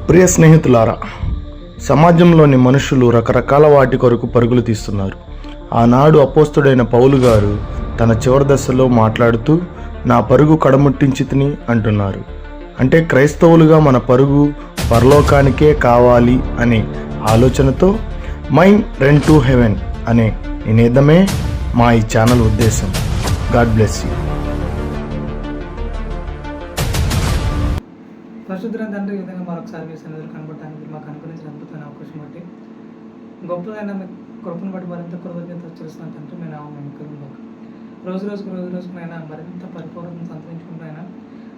ప్రియ స్నేహితులారా, సమాజంలోని మనుషులు రకరకాల వాటి కొరకు పరుగులు తీస్తున్నారు. ఆనాడు అపోస్తుడైన పౌలు గారు తన చివరి దశలో మాట్లాడుతూ నా పరుగు కడముట్టించితిని అంటున్నారు. అంటే క్రైస్తవులుగా మన పరుగు పరలోకానికే కావాలి అనే ఆలోచనతో మైండ్ రన్ టు హెవెన్ అనే నినాదమే మా ఈ ఛానల్ ఉద్దేశం. God bless you. పరిశుద్ధులైన తండ్రి, ఈ విధంగా మరొకసారి మీ సన్నిధిలో కనబడటానికి మాకు అనుగ్రహించిన అద్భుతమైన అవకాశం బట్టి, గొప్పదైన మీ కృపను బట్టి మరింత కృతజ్ఞత చేస్తున్నాను తండ్రి. మేము నమ్మకం రోజు రోజుకునైనా మరింత పరిపూర్ణతను సంతరించుకుంటూ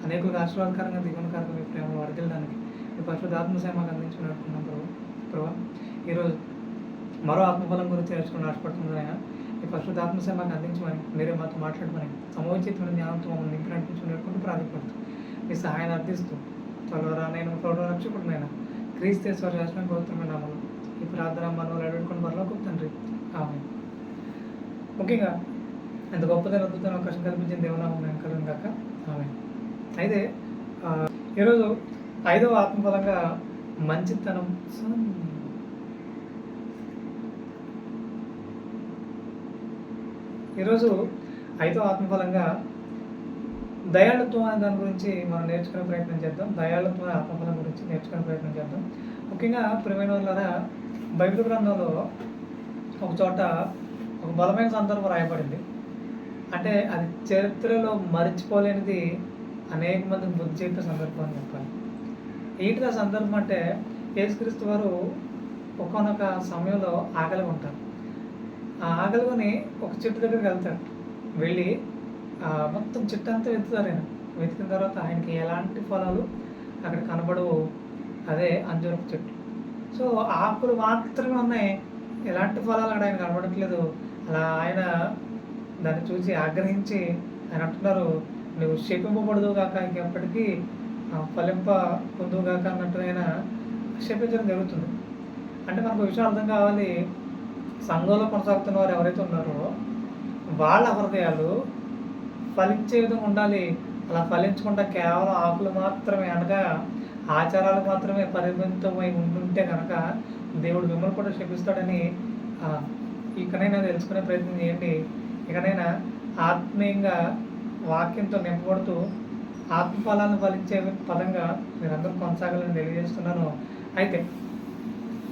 అనేకులకు ఆశీర్వాదకరంగా దీవెనకరంగా మీ ప్రేమను వరదలడానికి మీ పరిశుద్ధాత్మ సేవ మాకు అందించుకున్నట్టుకున్నాం ప్రభావ. ఈరోజు మరో ఆత్మఫలం గురించి నేర్చుకుని ఆశపడుతుంది అయినా ఈ పరిశుద్ధాత్మ సేవ మాకు అందించమని, మీరే మాతో మాట్లాడమని, సమోచితమైన జ్ఞానంతో మమ్మల్ని నింపి నడిపించుకునేటువంటి ప్రాధాన్యపడుతూ మీ సహాయాన్ని అర్థిస్తూ త్వరగా నేను రక్షకుడునైనా క్రీస్తేశ్వర శాసనం గౌతమైన నామములో ఈ ప్రార్థన మనలో అడుగుకొని పరలోకపు తండ్రి, ఆమేన్. ముఖ్యంగా ఎంత గొప్పదైన అద్భుతమైన అవకాశం కల్పించిన దేవునామం మేము కలుగును గాక, ఆమేన్. అయితే ఈరోజు 5వ ఆత్మఫలంగా మంచితనం. ఈరోజు 5వ ఆత్మఫలంగా దయాళుత్వం అనే దాని గురించి మనం నేర్చుకునే ప్రయత్నం చేద్దాం. దయాళుత్వం ఆత్మఫలం గురించి నేర్చుకునే ప్రయత్నం చేద్దాం. ముఖ్యంగా ప్రియమైన వాళ్ళారా, బైబిల్ గ్రంథంలో ఒక చోట ఒక బలమైన సందర్భం రాయబడింది. అంటే అది చరిత్రలో మరిచిపోలేనిది, అనేక మందికి బుద్ధి చెప్పే సందర్భం అని చెప్పాలి. ఏంటి ఆ సందర్భం అంటే, యేసుక్రీస్తు వారు ఒక్కొక్క సమయంలో ఆకలిగా ఉంటారు. ఆ ఆకలిని ఒక చెట్టు దగ్గరికి వెళ్తాడు. వెళ్ళి మొత్తం చెట్టు అంతా వెతుకుతారు. ఆయన వెతికిన తర్వాత ఆయనకి ఎలాంటి ఫలాలు అక్కడ కనబడవు. అదే అంజూరపు చెట్టు. సో ఆకులు మాత్రమే ఉన్నాయి, ఎలాంటి ఫలాలు అక్కడ ఆయన కనబడట్లేదు. అలా ఆయన దాన్ని చూసి ఆగ్రహించి ఆయన అంటున్నారు, నువ్వు శపింపబడదు కాక ఇంకెప్పటికీ ఫలింప పొందువు కాక అన్నట్టు ఆయన శపించడం జరుగుతుంది. అంటే మనకు విషయం అర్థం కావాలి, సంఘంలో కొనసాగుతున్న వారు ఎవరైతే ఉన్నారో వాళ్ళ హృదయాలు ఫలించే విధంగా ఉండాలి. అలా ఫలించకుండా కేవలం ఆకులు మాత్రమే అనగా ఆచారాలు మాత్రమే పరిమితమై ఉండుంటే కనుక దేవుడు మిమ్మల్ని కూడా శపిస్తాడని ఇకనైనా తెలుసుకునే ప్రయత్నం చేయండి. ఇకనైనా ఆత్మీయంగా వాక్యంతో నింపబడుతూ ఆత్మఫలాలను ఫలించే పదంగా మీరందరూ కొనసాగాలని తెలియజేస్తున్నాను. అయితే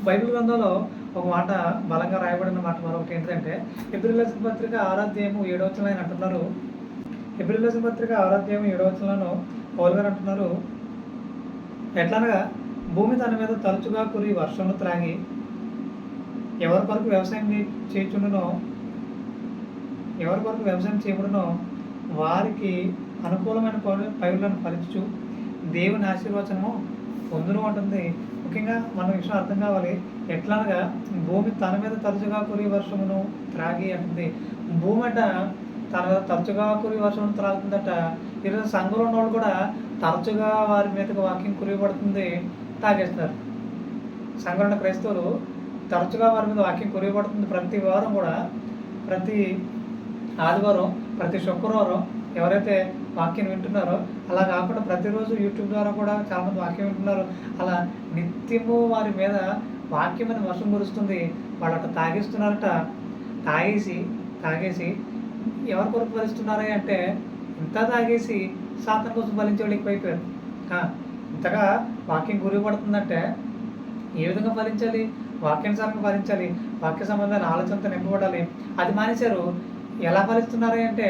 బైబిల్ గ్రంథంలో ఒక మాట బలంగా రాయబడిన మాట మరొకటి ఏంటంటే, హెబ్రీయుల రాసిన పత్రిక 6వ అధ్యాయము 7వ వచనంలో ఆయన అంటున్నారు. హెబ్రీయుల రాసిన పత్రిక 6వ అధ్యాయము 7వ వచనంలో పౌలు గారు అంటున్నారు, ఎట్లనగా భూమి తన మీద తరచుగా కురి వర్షంలో త్రాగి ఎవరి కొరకు వ్యవసాయం చేయబడునో వారికి అనుకూలమైన పైరులను ఫలించు దేవుని ఆశీర్వచనము పొందును అంటుంది. ముఖ్యంగా మన విషయం అర్థం కావాలి. ఎట్లనగా భూమి తన మీద తరచుగా కురి వర్షమును త్రాగి అంటుంది. భూమి అంట తన మీద తరచుగా కురి వర్షమును త్రాగుతుందట. ఈరోజు సంఘంలో ఉన్న వాళ్ళు కూడా తరచుగా వారి మీదకి వాక్యం కురిపడుతుంది తాగేస్తున్నారు. సంఘంలో ఉన్న క్రైస్తవులు తరచుగా వారి మీద వాక్యం కురిపడుతుంది. ప్రతి వారం కూడా, ప్రతి ఆదివారం, ప్రతి శుక్రవారం ఎవరైతే వాక్యం వింటున్నారో, అలా కాకుండా ప్రతిరోజు యూట్యూబ్ ద్వారా కూడా చాలామంది వాక్యం వింటున్నారు. అలా నిత్యము వారి మీద వాక్యం అని వర్షం కురుస్తుంది. వాళ్ళు అట్లా తాగిస్తున్నారట. తాగేసి ఎవరి కొరకు ఫలిస్తున్నారే అంటే, ఇంత తాగేసి సాతాను కోసం ఫలించే వాళ్ళు ఎక్కువైపోయారు. ఇంతగా వాక్యం గురిపడుతుందంటే ఏ విధంగా ఫలించాలి? వాక్యానుసారంగా ఫలించాలి. వాక్య సంబంధాన్ని ఆలోచనతో నింపబడాలి. అది మానేశారు. ఎలా ఫలిస్తున్నారే అంటే,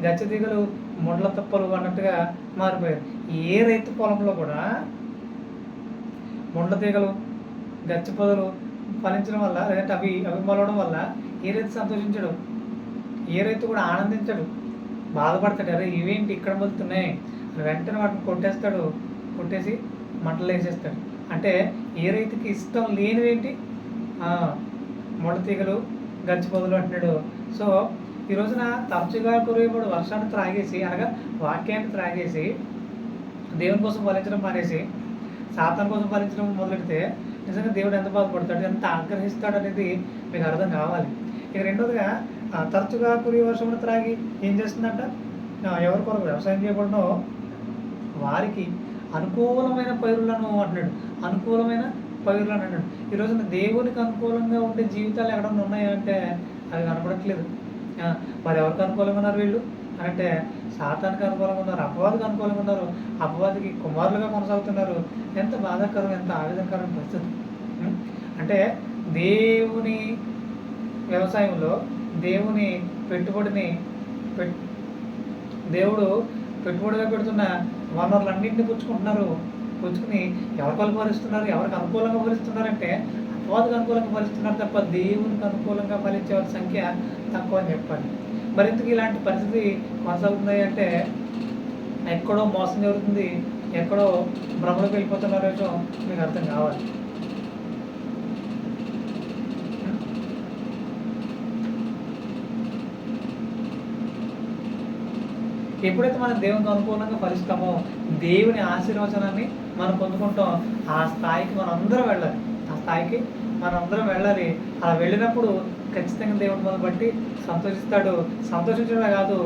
గచ్చతీగలు ముండ్ల తుప్పలు అన్నట్టుగా మారిపోయారు. ఏ రైతు పొలంలో కూడా ముండ్ల తీగలు, గచ్చి పొదలు ఫలించడం వల్ల, లేదంటే అవి మొలవడం వల్ల ఏ రైతు సంతోషించడు, ఏ రైతు కూడా ఆనందించడు, బాధపడతాడు. అరే ఇవేంటి ఇక్కడ మొలుతున్నాయి అని వెంటనే వాటిని కొట్టేసి మంటలు వేసేస్తాడు. అంటే ఏ రైతుకి ఇష్టం లేనివేంటి? ముండ్ల తీగలు, గచ్చి పొదలు అంటున్నాడు. సో ఈ రోజున తరచుగా కురిపడు వర్షాన్ని త్రాగేసి, అనగా వాక్యాన్ని త్రాగేసి దేవుని కోసం ఫలించడం మానేసి సాతాను కోసం ఫలించడం మొదలెడితే నిజంగా దేవుడు ఎంత బాధపడతాడు, ఎంత ఆగ్రహిస్తాడు అనేది మీకు అర్థం కావాలి. ఇక రెండోదిగా, తరచుగా కురి వర్షమును త్రాగి ఏం చేస్తుందంట, ఎవరి కొరకు వ్యవసాయం చేయబడినో వారికి అనుకూలమైన పైరులను అంటున్నాడు. అనుకూలమైన పైరులను అంటున్నాడు. ఈ రోజున దేవునికి అనుకూలంగా ఉండే జీవితాలు ఎక్కడన్నా ఉన్నాయా అంటే అవి కనపడట్లేదు. మరి ఎవరికి అనుకూలంగా ఉన్నారు వీళ్ళు అంటే సాతానికి అనుకూలంగా ఉన్నారు, అపవాదికి అనుకూలంగా ఉన్నారు, అపవాదికి కుమారులుగా కొనసాగుతున్నారు. ఎంత బాధాకరం, ఎంత ఆవేదనకరమైన పరిస్థితి. అంటే దేవుని వ్యవసాయంలో దేవుని పెట్టుబడిని దేవుడు పెట్టుబడిగా పెడుతున్న వనరులన్నింటినీ పుచ్చుకుని ఎవరికి ఫలిస్తున్నారు, ఎవరికి అనుకూలంగా ఫలిస్తున్నారంటే అపవాదికి అనుకూలంగా ఫలిస్తున్నారు తప్ప దేవునికి అనుకూలంగా ఫలించే వారి సంఖ్య తక్కువ అని చెప్పాలి. మరింతకు ఇలాంటి పరిస్థితి కొనసాగుతుంది అంటే ఎక్కడో మోసం జరుగుతుంది, ఎక్కడో భ్రమలోకి వెళ్ళిపోతున్న విషయం మీకు అర్థం కావాలి. ఎప్పుడైతే మనం దేవునికి అనుకూలంగా ఫలిస్తామో దేవుని ఆశీర్వచనాన్ని మనం పొందుకుంటాం. ఆ స్థాయికి మనం అందరం వెళ్ళాలి. అలా వెళ్ళినప్పుడు ఖచ్చితంగా దేవుడు మనం బట్టి సంతోషిస్తాడు. సంతోషించడమే కాదు,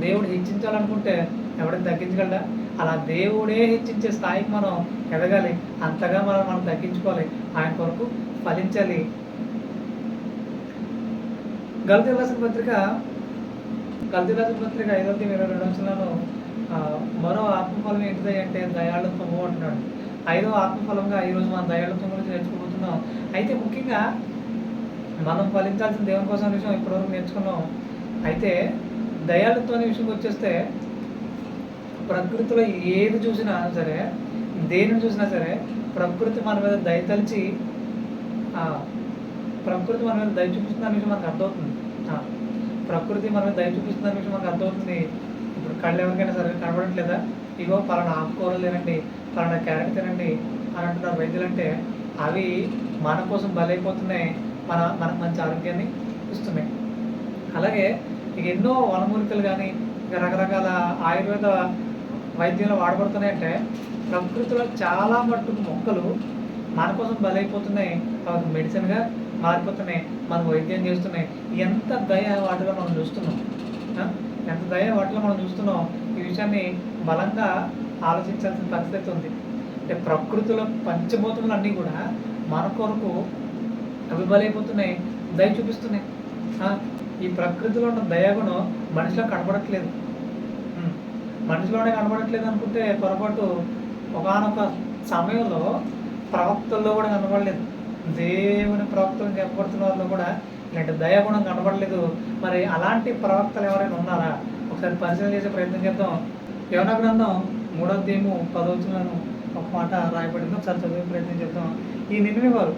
దేవుడు హెచ్చించాలనుకుంటే ఎవడైనా తగ్గించగలడా? అలా దేవుడే హెచ్చించే స్థాయికి మనం ఎదగాలి. అంతగా మనం తగ్గించుకోవాలి, ఆయన కొరకు ఫలించాలి. గలతీయులకు రాసిన పత్రిక 5:22 మరో ఆత్మఫలం ఏంటిది అంటే దయాళుత్వము అంటున్నాడు. 5వ ఆత్మఫలంగా ఈరోజు మనం దయాళుత్వం గురించి నేర్చుకోబోతున్నాం. అయితే ముఖ్యంగా మనం ఫలించాల్సిన దేవుని కోసం విషయం ఇప్పటివరకు నేర్చుకున్నాం. అయితే దయాళుత్వం అనే విషయంకి వచ్చేస్తే ప్రకృతిలో ఏది చూసినా సరే, దేనిని చూసినా సరే ప్రకృతి మన మీద దయ చూపిస్తున్న విషయం మనకు అర్థమవుతుంది. ప్రకృతి మన మీద దయ చూపిస్తున్న విషయం మనకు అర్థమవుతుంది. ఇప్పుడు కళ్ళు ఎవరికైనా సరే కనబడట్లేదా? ఇగో పలానా ఆకుకూరలు తినండి, పలానా క్యారెట్ తినండి అని అంటున్నారు వైద్యులు. అంటే అవి మన కోసం బలైపోతున్నాయి, మనకు మంచి ఆరోగ్యాన్ని ఇస్తున్నాయి. అలాగే ఇక ఎన్నో వనమూలికలు కానీ ఇక రకరకాల ఆయుర్వేద వైద్యంలో వాడబడుతున్నాయంటే ప్రకృతిలో చాలా మట్టుకు మొక్కలు మన కోసం బలైపోతున్నాయి, అవి మెడిసిన్గా మారిపోతున్నాయి, మనం వైద్యం చేస్తున్నాయి. ఎంత దయ వాటిలో మనం చూస్తున్నాం, ఈ విషయాన్ని బలంగా ఆలోచించాల్సిన పరిస్థితి ఉంది. అంటే ప్రకృతిలో పంచభూతములు అన్నీ కూడా మన కొరకు అవి బలైపోతున్నాయి, దయ చూపిస్తున్నాయి. ఈ ప్రకృతిలో ఉన్న దయాగుణం మనిషిలో కనబడట్లేదు. మనిషిలోనే కనబడట్లేదు అనుకుంటే పొరపాటు. ఒకానొక సమయంలో ప్రవక్తల్లో కూడా కనబడలేదు. దేవుని ప్రవక్తలు చెప్పబడుతున్న వాళ్ళు కూడా ఇలాంటి దయాగుణం కనబడలేదు. మరి అలాంటి ప్రవక్తలు ఎవరైనా ఉన్నారా? ఒకసారి పరిశీలన చేసే ప్రయత్నం చేద్దాం. యోనా గ్రంథం 3:10 ఒక మాట రాయబడింది. ఒకసారి చదివే ప్రయత్నం చేద్దాం. ఈ నినివే వారు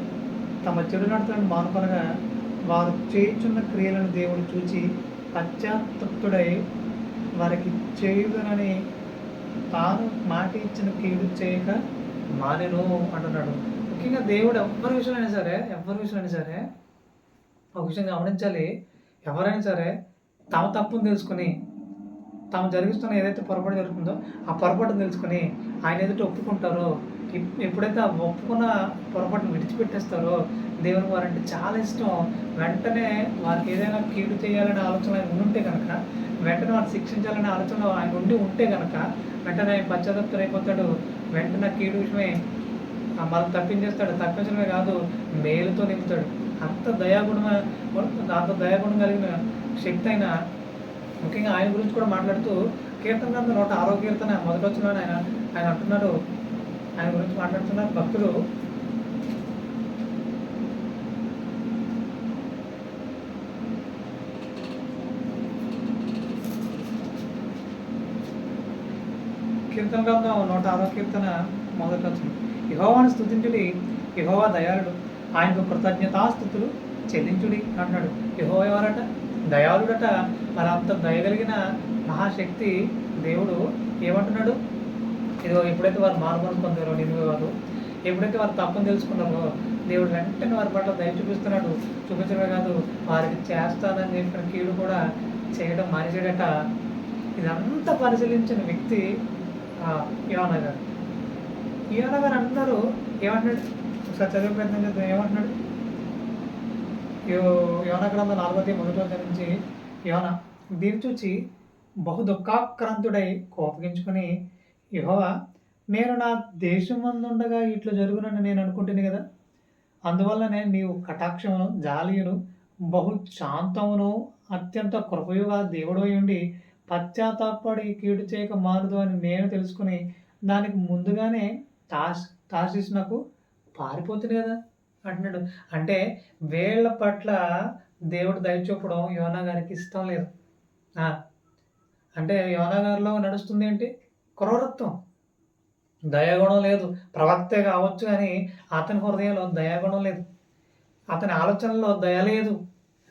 తమ చెడు నడతలను మానుకొనగా వారు చేయుచున్న క్రియలను దేవుడు చూచి పశ్చాత్తప్తుడై వారికి చేయుదనని తాను మాట ఇచ్చిన కీడు చేయక మానెను అంటున్నాడు. ముఖ్యంగా దేవుడు ఎవరి విషయమైనా సరే ఒక విషయం గమనించాలి. ఎవరైనా సరే తమ తప్పును తెలుసుకొని, తాము జరిగిస్తున్న ఏదైతే పొరపాటు జరుగుతుందో ఆ పొరపాటును తెలుసుకొని ఆయన ఎదుట ఒప్పుకుంటారో, ఎప్పుడైతే ఆ ఒప్పుకున్న పొరపాటును విడిచిపెట్టేస్తారో దేవునికి వారంటే చాలా ఇష్టం. వెంటనే వారికి ఏదైనా కీడు చేయాలనే ఆలోచన ఆయన ఉంటే కనుక, వెంటనే వారిని శిక్షించాలనే ఆలోచన ఆయన ఉంటే కనుక వెంటనే ఆయన పశ్చాత్తాపడైపోతాడు. వెంటనే కీడు విషయమే మనం తప్పించడమే కాదు, మేలుతో నింపుతాడు. అంత దయాగుణం కలిగిన శక్తి అయిన. ముఖ్యంగా ఆయన గురించి కూడా మాట్లాడుతూ కీర్తన గ్రంథం 106వ కీర్తన మొదటి వచనంలో ఆయన అంటున్నారు, ఆయన గురించి మాట్లాడుతున్నారు భక్తులు. కీర్తన గ్రంథం 106వ కీర్తన మొదటి వచనం. యెహోవాను స్తుతించుడి, యెహోవా దయాళుడు, ఆయనకు కృతజ్ఞతాస్తుతులు చెల్లించుడి అంటున్నాడు. యెహోవా ఎవరట? దయాళుడట. మరి అంత దయగలిగిన మహాశక్తి దేవుడు ఏమంటున్నాడు? ఇదిగో ఎప్పుడైతే వారు మారుమనసు పొందారో నినివే వారు, ఎప్పుడైతే వారు తప్పును తెలుసుకున్నారో దేవుడు వెంటనే వారి పట్ల దయ చూపించడమే కాదు, వారికి చేస్తానని చెప్పిన కీడు కూడా చేయడం మానేసాడట. ఇదంతా పరిశీలించిన వ్యక్తి యోనా గారు. యోనా గారు అంటున్నారు, ఏమంటున్నాడు? ఒకసారి చదివే ప్రయత్నం చేద్దాం. ఏమంటున్నాడు? యోనా గ్రంథం 4:1 నుంచి యోనా దీన్ని చూచి బహు దుఃఖాక్రాంతుడై కోపగించుకొని, యెహోవా నేను నా దేశమందుండగా ఇట్లా జరుగునని నేను అనుకుంటుని కదా. అందువల్లనే నీవు కటాక్షమును, జాలియును, బహు శాంతమును, అత్యంత కృపయుగా దేవుడై ఉండి పశ్చాత్తాపడి కీడు చేయక మానదు అని నేను తెలుసుకుని దానికి ముందుగానే తార్షీషునకు పారిపోతుంది కదా అంటున్నాడు. అంటే వీళ్ళ పట్ల దేవుడు దయ చూపడం యోనా గారికి ఇష్టం లేదు. ఆ, అంటే యోనా గారిలో నడుస్తుంది ఏంటి? క్రూరత్వం, దయాగుణం లేదు. ప్రవక్తే కావచ్చు కానీ అతని హృదయంలో దయాగుణం లేదు, అతని ఆలోచనలో దయ లేదు.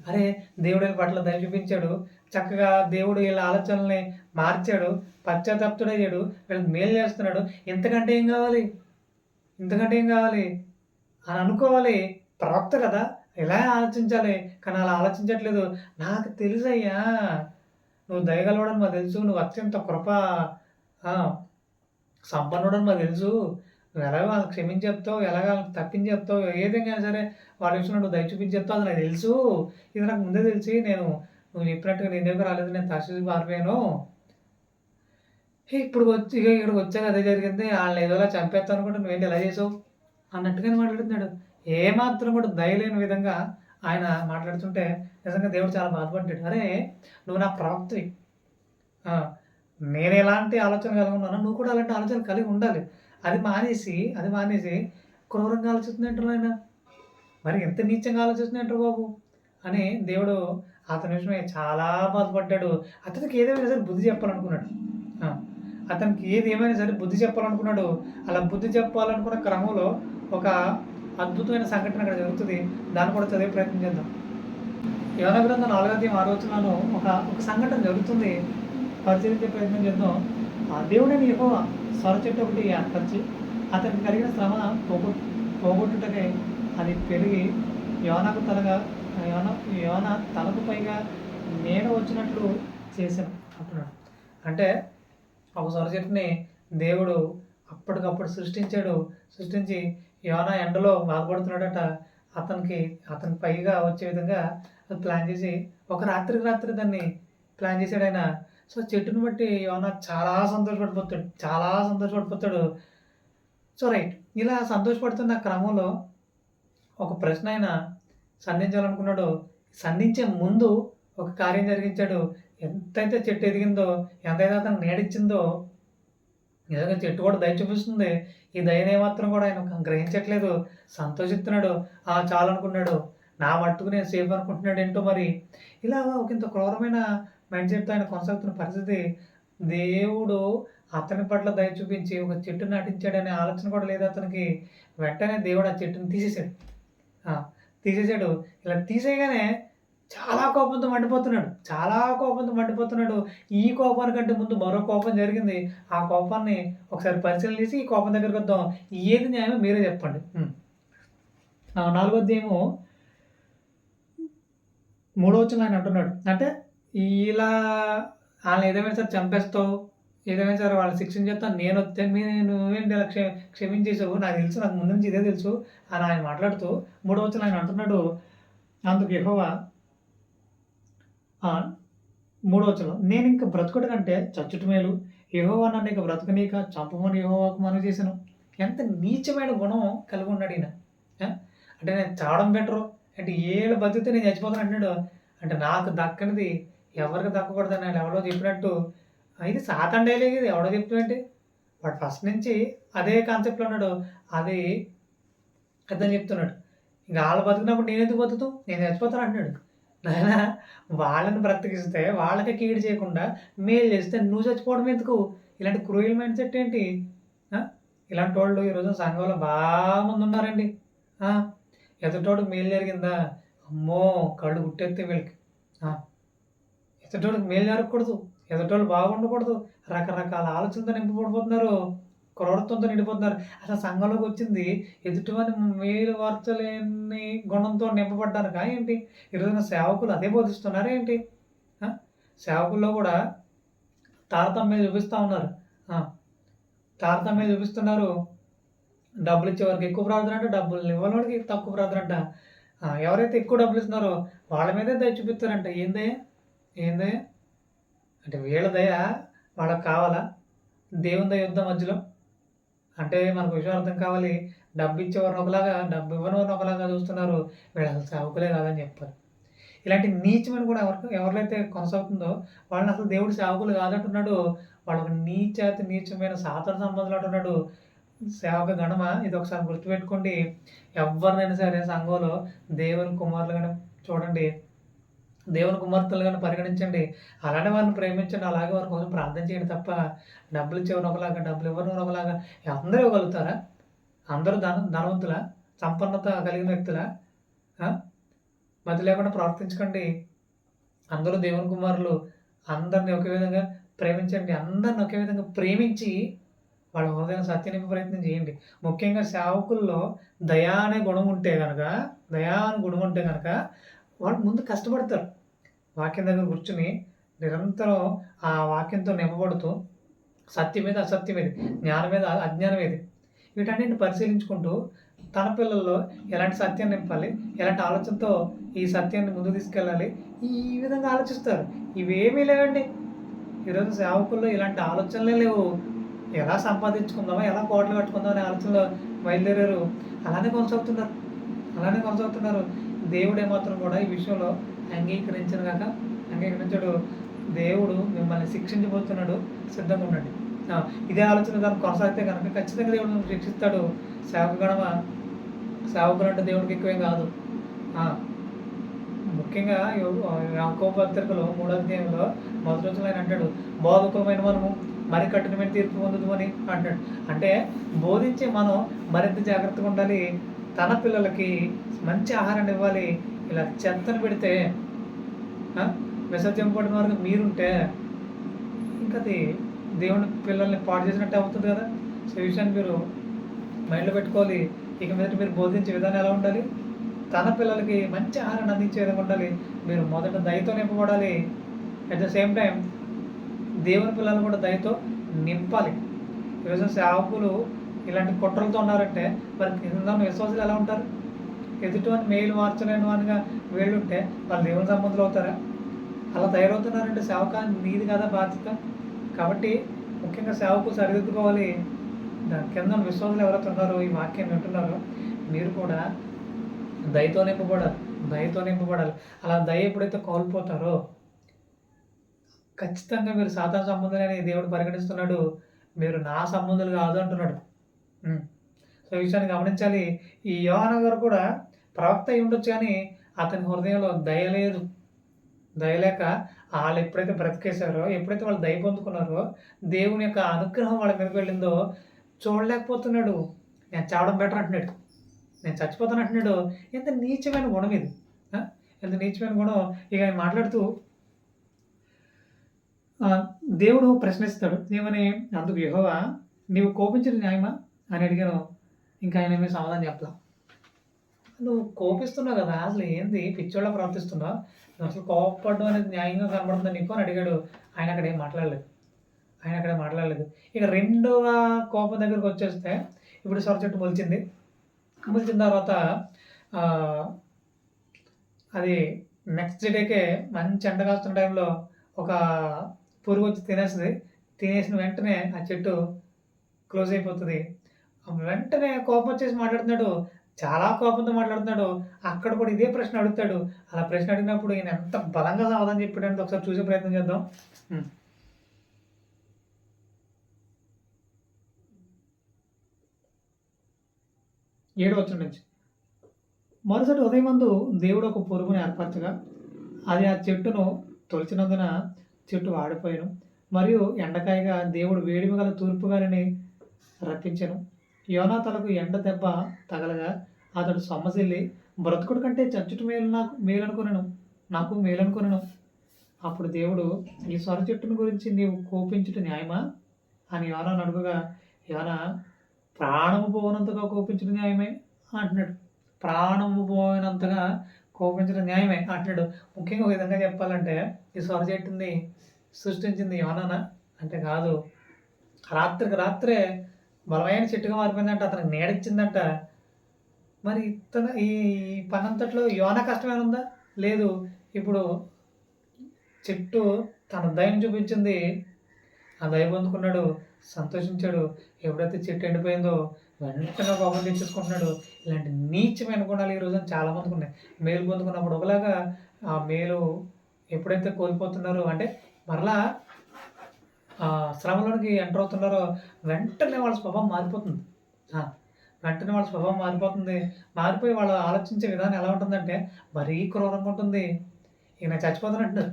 అరే, దేవుడు వీళ్ళ పట్ల దయ చూపించాడు, చక్కగా దేవుడు వీళ్ళ ఆలోచనల్ని మార్చాడు, పశ్చాత్తాపుడయ్యాడు, వీళ్ళకి మేలు చేస్తున్నాడు, ఇంతకంటే ఏం కావాలి, ఇంతకంటే ఏం కావాలి అని అనుకోవాలి. ప్రవక్త కదా, ఇలా ఆలోచించాలి. కానీ అలా ఆలోచించట్లేదు. నాకు తెలుసయ్యా, నువ్వు దయగలవడం మాకు తెలుసు, నువ్వు అత్యంత కృప సంపన్నుడని మాకు తెలుసు, నువ్వు ఎలాగ వాళ్ళని క్షమించేస్తావు, ఎలాగ వాళ్ళని తప్పించేస్తావు, ఏ విధంగా సరే వాళ్ళ విషయంలో నువ్వు దయ చూపించేస్తావు, అది నాకు తెలుసు. ఇది నాకు ముందే తెలిసి నువ్వు చెప్పినట్టుగా నేను దగ్గర రాలేదు, నేను తరచుగా పారిపోయాను. ఇప్పుడు వచ్చి ఇక్కడికి వచ్చాక అదే జరిగింది, వాళ్ళని ఏదోలా చంపేస్తాను అనుకుంటే నువ్వేంటి ఎలా చేసావు అన్నట్టుగానే మాట్లాడుతున్నాడు. ఏమాత్రం కూడా దయలేని విధంగా ఆయన మాట్లాడుతుంటే నిజంగా దేవుడు చాలా బాధపడ్డాడు. అరే, నువ్వు నా ప్రవక్తవి, నేను ఎలాంటి ఆలోచన కలిగి ఉన్నానో నువ్వు కూడా అలాంటి ఆలోచన కలిగి ఉండాలి. అది మానేసి క్రూరంగా ఆలోచిస్తున్నట్టు ఆయన, మరి ఎంత నీచంగా ఆలోచిస్తున్నట్టు బాబు అని దేవుడు అతని విషయమే చాలా బాధపడ్డాడు. అతనికి ఏదేమైనా సరే బుద్ధి చెప్పాలనుకున్నాడు. అతనికి ఏమైనా సరే బుద్ధి చెప్పాలనుకున్నాడు. అలా బుద్ధి చెప్పాలనుకున్న క్రమంలో ఒక అద్భుతమైన సంఘటన అక్కడ జరుగుతుంది. దాన్ని కూడా చదివే ప్రయత్నం చేద్దాం. యోనా గ్రంథం 4వ అధ్యాయం 6వ వచనంలో ఒక సంఘటన జరుగుతుంది, పరిశీలించే ప్రయత్నం చేద్దాం. ఆ దేవుడైన యెహోవా సొర చెట్టు ఒకటి ఏర్పరిచి అతనికి కలిగిన శ్రమ పోగొట్టుటకై అది పెరిగి యోనాకు యోనా తలకు పైగా నేను వచ్చినట్లు చేశాను అంటున్నాడు. అంటే ఒక సొర చెట్టుని దేవుడు అప్పటికప్పుడు సృష్టించి యోనా ఎండలో బాధపడుతున్నాడట, అతని పైగా వచ్చే విధంగా ప్లాన్ చేసి ఒక రాత్రి దాన్ని ప్లాన్ చేశాడు ఆయన. సో చెట్టును బట్టి యోనా చాలా సంతోషపడిపోతాడు. సో రైట్, ఇలా సంతోషపడుతున్న క్రమంలో ఒక ప్రశ్న ఆయన సంధించాలనుకున్నాడు. సంధించే ముందు ఒక కార్యం జరిగించాడు. ఎంతైతే చెట్టు ఎదిగిందో, ఎంతైతే అతను నీడిచ్చిందో, నిజంగా చెట్టు కూడా దయ చూపిస్తుంది. ఈ దయనే మాత్రం కూడా ఆయన గ్రహించట్లేదు, సంతోషిస్తున్నాడు. చాలు అనుకున్నాడు, నా మట్టుకు నేను సేఫ్ అనుకుంటున్నాడు ఏంటో మరి. ఇలా ఒక ఇంత క్రూరమైన మైండ్ సెట్తో ఆయన కొనసాగుతున్న పరిస్థితి. దేవుడు అతని పట్ల దయ చూపించి ఒక చెట్టు నాటించాడనే ఆలోచన కూడా లేదు అతనికి. వెంటనే దేవుడు ఆ చెట్టుని తీసేసాడు. ఇలా తీసేయగానే చాలా కోపంతో మండిపోతున్నాడు. ఈ కోపానికంటే ముందు మరో కోపం జరిగింది. ఆ కోపాన్ని ఒకసారి పరిశీలన చేసి ఈ కోపం దగ్గరికి వద్దాం. ఏది న్యాయమో మీరే చెప్పండి. 4వ అధ్యాయము 3వ వచనం ఆయన అంటున్నాడు, అంటే ఇలా వాళ్ళని ఏదేమైనా సరే చంపేస్తావు, ఏదేమైనా సరే వాళ్ళని శిక్షించేస్తాను, నేను వస్తే నువ్వేంటి ఇలా క్షమించేసావు, నాకు తెలుసు, నాకు ముందు నుంచి ఇదే తెలుసు అని ఆయన మాట్లాడుతూ 3వ వచనం ఆయన అంటున్నాడు. అందుకు యెహోవా 3వ వచనం, నేను ఇంక బ్రతుకుట కంటే చచ్చుట మేలు, యెహోవా నన్ను ఇక బ్రతకనీక చంపమని యెహోవాకు మనవి చేశాను. ఎంత నీచమైన గుణం కలిగి ఉన్నాడు ఈయన. అంటే నేను చావడం బెటరు, అంటే ఏళ్ళు బతికితే నేను చచ్చిపోతాను అంటున్నాడు. అంటే నాకు దక్కనిది ఎవరికి దక్కకూడదని ఆయన ఎవరో చెప్పినట్టు. ఇది సాతాన్ డైలాగ్, ఇది ఎవడో చెప్తున్నట్టు. వాడు ఫస్ట్ నుంచి అదే కాన్సెప్ట్లో ఉన్నాడు. అది అర్థం చెప్తున్నాడు. ఇంకా వాళ్ళు బతికినప్పుడు నేను ఎందుకు బతుకుతాం, నేను చచ్చిపోతాను అంటున్నాడు. నాయన, వాళ్ళని బ్రతికిస్తే వాళ్ళకే కీడు చేయకుండా మేలు చేస్తే నువ్వు చచ్చిపోవడం ఎందుకు? ఇలాంటి క్రూయల్ మైండ్ సెట్ ఏంటి? ఇలాంటి వాళ్ళు ఈరోజు సంఘంలో బాగా మంది ఉన్నారండి. ఎదుటోడికి మేలు జరిగిందా, అమ్మో కళ్ళు గుట్టెత్తే వీళ్ళకి. ఎదుటోడికి మేలు జరగకూడదు, ఎదుటోళ్ళు బాగుండకూడదు, రకరకాల ఆలోచనలతో నింపబడిపోతున్నారు, క్రూరత్వంతో నిండిపోతున్నారు. అసలు సంఘంలోకి వచ్చింది ఎదుటివాని మేలు వార్చలేని గుణంతో నింపబడ్డానుక ఏంటి? ఈరోజున సేవకులు అదే బోధిస్తున్నారు ఏంటి? సేవకుల్లో కూడా తారతమ్యం చూపిస్తున్నారు. డబ్బులు ఇచ్చేవారికి ఎక్కువ ప్రార్థన అంట, డబ్బులు ఇవ్వడానికి తక్కువ ప్రార్థన అంట. ఎవరైతే ఎక్కువ డబ్బులు ఇస్తున్నారో వాళ్ళ మీదే దయ చూపిస్తారంట. ఏందయ్య అంటే వీళ్ళ దయ వాళ్ళకి కావాలా? దేవుని దయ యుద్ధం మధ్యలో అంటే మనకు విషయం అర్థం కావాలి. డబ్బు ఇచ్చేవారిని ఒకలాగా, డబ్బు ఇవ్వనివారిని ఒకలాగా చూస్తున్నారు. వీళ్ళు అసలు సేవకులే కాదని చెప్పాలి. ఇలాంటి నీచమైన కూడా ఎవరిలైతే కొనసాగుతుందో వాళ్ళని అసలు దేవుడు సేవకులు కాదంటున్నాడు. వాళ్ళు ఒక నీచమైన సాతాను సంబంధులు అంటున్నాడు. సేవక గణమ ఇదొకసారి గుర్తుపెట్టుకోండి. ఎవరినైనా సరే సంఘంలో దేవుని కుమారులుగానే చూడండి. దేవుని కుమార్తెలుగానే పరిగణించండి. అలానే వారిని ప్రేమించండి. అలాగే వారి కోసం ప్రార్థన చేయండి తప్ప డబ్బులు ఇచ్చేవారిని ఒకలాగా, డబ్బులు ఇవ్వనివారిని ఒకలాగా అందరూ ఇవ్వగలుగుతారా? అందరూ ధనవంతులా? సంపన్నత కలిగిన వ్యక్తులా? ఆ! మతి లేకుండా ప్రవర్తించకండి. అందరూ దేవుని కుమారులు. అందరిని ఒకే విధంగా ప్రేమించండి. అందరిని ఒకే విధంగా ప్రేమించి వాళ్ళ హృదయం సత్య నింపే ప్రయత్నం చేయండి. ముఖ్యంగా సేవకుల్లో దయా అనే గుణం ఉంటే గనక వాళ్ళు ముందు కష్టపడతారు. వాక్యం దగ్గర కూర్చొని నిరంతరం ఆ వాక్యంతో నింపబడుతూ సత్యం ఏది, అసత్యం ఏది, జ్ఞానం ఏది, అజ్ఞానం ఏది, వీటన్నిటిని పరిశీలించుకుంటూ తన పిల్లల్లో ఎలాంటి సత్యాన్ని నింపాలి, ఎలాంటి ఆలోచనతో ఈ సత్యాన్ని ముందుకు తీసుకెళ్ళాలి, ఈ విధంగా ఆలోచిస్తారు. ఇవేమీ లేవండి. ఈరోజు సేవకుల్లో ఇలాంటి ఆలోచనలే లేవు. ఎలా సంపాదించుకుందామా, ఎలా కోట్లు కట్టుకుందాం అనే ఆలోచనలో బయలుదేరారు. అలానే కొనసాగుతున్నారు. దేవుడు ఏమాత్రం కూడా ఈ విషయంలో అంగీకరించాడు. దేవుడు మిమ్మల్ని శిక్షించబోతున్నాడు, సిద్ధంగా ఉండండి. ఇదే ఆలోచన దాన్ని కొనసాగితే కనుక ఖచ్చితంగా దేవుడు మిమ్మల్ని శిక్షిస్తాడు. సేవకులు అంటే దేవుడికి ఎక్కువేం కాదు. ముఖ్యంగా యాకోబు పత్రికలో 3వ అధ్యాయంలో మొదటి వచనంలో ఆయన అంటాడు, బోధకులమైన మనము మరి కఠినమైన తీర్పు పొందుదామని అంటాడు. అంటే బోధించే మనం మరింత జాగ్రత్తగా ఉండాలి. తన పిల్లలకి మంచి ఆహారాన్ని ఇవ్వాలి. ఇలా చెత్తను పెడితే విసర్జింపబడిన వారికి మీరుంటే ఇంకా అది దేవుని పిల్లల్ని పాడు చేసినట్టు అవుతుంది కదా. సో ఈ విషయాన్ని మీరు మైండ్లో పెట్టుకోవాలి. ఇక మీద మీరు బోధించే విధానం ఎలా ఉండాలి? తన పిల్లలకి మంచి ఆహారాన్ని అందించే విధంగా ఉండాలి. మీరు మొదట దయతో నింపబడాలి. అట్ ద సేమ్ టైం దేవుని పిల్లలు కూడా దయతో నింపాలి. ఈరోజు సేవకులు ఇలాంటి కుట్రలతో ఉన్నారంటే మరి కింద విశ్వాసులు ఎలా ఉంటారు? ఎదుటివాని మేలు మార్చలేని వానిగా వీళ్ళుంటే వాళ్ళు దేవుని సంబంధులు అవుతారా? అలా తయారవుతున్నారంటే సేవకాన్ని నీది కదా బాధ్యత. కాబట్టి ముఖ్యంగా సేవకు సరిదిద్దుకోవాలి. దాని కింద విశ్వాసులు ఎవరైతే ఉన్నారో, ఈ వాక్యాన్ని వింటున్నారో, మీరు కూడా దయతో నింపబడాలి. అలా దయ ఎప్పుడైతే కోల్పోతారో ఖచ్చితంగా మీరు సాతాను సంబంధులని దేవుడు పరిగణిస్తున్నాడు. మీరు నా సంబంధులు కాదు అంటున్నాడు. సో ఈ విషయాన్ని గమనించాలి. ఈ యోహాను గారు కూడా ప్రవక్త అయి ఉండొచ్చు, కానీ అతని హృదయంలో దయలేక వాళ్ళు ఎప్పుడైతే బ్రతికేశారో, ఎప్పుడైతే వాళ్ళు దయ పొందుకున్నారో, దేవుని యొక్క అనుగ్రహం వాళ్ళ మీదకి వెళ్ళిందో చూడలేకపోతున్నాడు. నేను చావడం బెటర్ అంటున్నాడు, నేను చచ్చిపోతాను అంటున్నాడు. ఎంత నీచమైన గుణం ఇది! ఎంత నీచమైన గుణం! ఇక ఆయన మాట్లాడుతూ దేవుడు ప్రశ్నిస్తాడు ఏమని, అందుకు యెహోవా నీవు కోపించడం న్యాయమా అని అడిగాను. ఇంకా ఆయన ఏమీ సమాధానం చెప్పలా. నువ్వు కోపిస్తున్నావు కదా, అసలు ఏంది పిచ్చోళ్ళ ప్రవర్తిస్తున్నావు, నువ్వు అసలు కోపపడడం అనేది న్యాయంగా కనబడుతుందా నీకు అని అడిగాడు. ఆయన అక్కడ ఏం మాట్లాడలేదు. ఇక రెండవ కోపం దగ్గరికి వచ్చేస్తే, ఇప్పుడు సొర చెట్టు మొలిచిన తర్వాత అది నెక్స్ట్ డేకే మంచి ఎండ కాస్తున్న టైంలో ఒక పురుగు వచ్చి తినేసిన వెంటనే ఆ చెట్టు క్లోజ్ అయిపోతుంది. వెంటనే కోపం వచ్చేసి మాట్లాడుతున్నాడు, చాలా కోపంతో మాట్లాడుతున్నాడు. అక్కడ కూడా ఇదే ప్రశ్న అడుగుతాడు. అలా ప్రశ్న అడిగినప్పుడు ఈయన ఎంత బలంగా సమాధానం చెప్పాడంటే ఒకసారి చూసే ప్రయత్నం చేద్దాం. 7వ వచనం నుంచి. మరుసటి ఉదయమందు దేవుడు ఒక పురుగును ఏర్పరచగా అది ఆ చెట్టును తొలిచినందున చెట్టు వాడిపోయాను. మరియు ఎండకాయగా దేవుడు వేడిమి గల తూర్పు గాలిని రప్పించెను. యోనా తలకు ఎండ దెబ్బ తగలగా అతడు సొమ్మసిల్లి బ్రతుకుడు కంటే చచ్చుట నాకు మేలనుకొనెను. అప్పుడు దేవుడు, ఈ సొర చెట్టును గురించి నీవు కోపించుట న్యాయమా అని యోనాను అడుగగా, యోనా ప్రాణము పోనంతగా కోపించడం న్యాయమే అంటున్నాడు. ప్రాణము పోయినంతగా కోపించడం న్యాయమే అంటున్నాడు. ముఖ్యంగా ఒక విధంగా చెప్పాలంటే, ఈ సొర చెట్టుని సృష్టించింది యోనానా అంటే కాదు. రాత్రికి రాత్రే బలమైన చెట్టుగా మారిపోయిందంట, అతనికి నీడిచ్చిందంట. మరి ఈ పనంతట్లో యోనా కష్టమేమైనా ఉందా? లేదు. ఇప్పుడు చెట్టు తన దయను చూపించింది. ఆ దయ పొందుకున్నాడు, సంతోషించాడు. ఎప్పుడైతే చెట్టు ఎండిపోయిందో వెంటనే కోపం తెచ్చేసుకుంటున్నాడు. ఇలాంటి నీచమైన గుణాలు ఈ రోజున చాలామందికి ఉన్నాయి. మేలు పొందుకున్నప్పుడు ఒకలాగా, ఆ మేలు ఎప్పుడైతే కోల్పోతున్నారో అంటే మరలా శ్రమలోనికి ఎంటర్ అవుతున్నారో వెంటనే వాళ్ళ స్వభావం మారిపోతుంది. ఆ! వెంటనే వాళ్ళ స్వభావం మారిపోతుంది. మారిపోయి వాళ్ళు ఆలోచించే విధానం ఎలా ఉంటుందంటే మరీ క్రూరంగా ఉంటుంది. ఇక నేను చచ్చిపోతానంటున్నారు.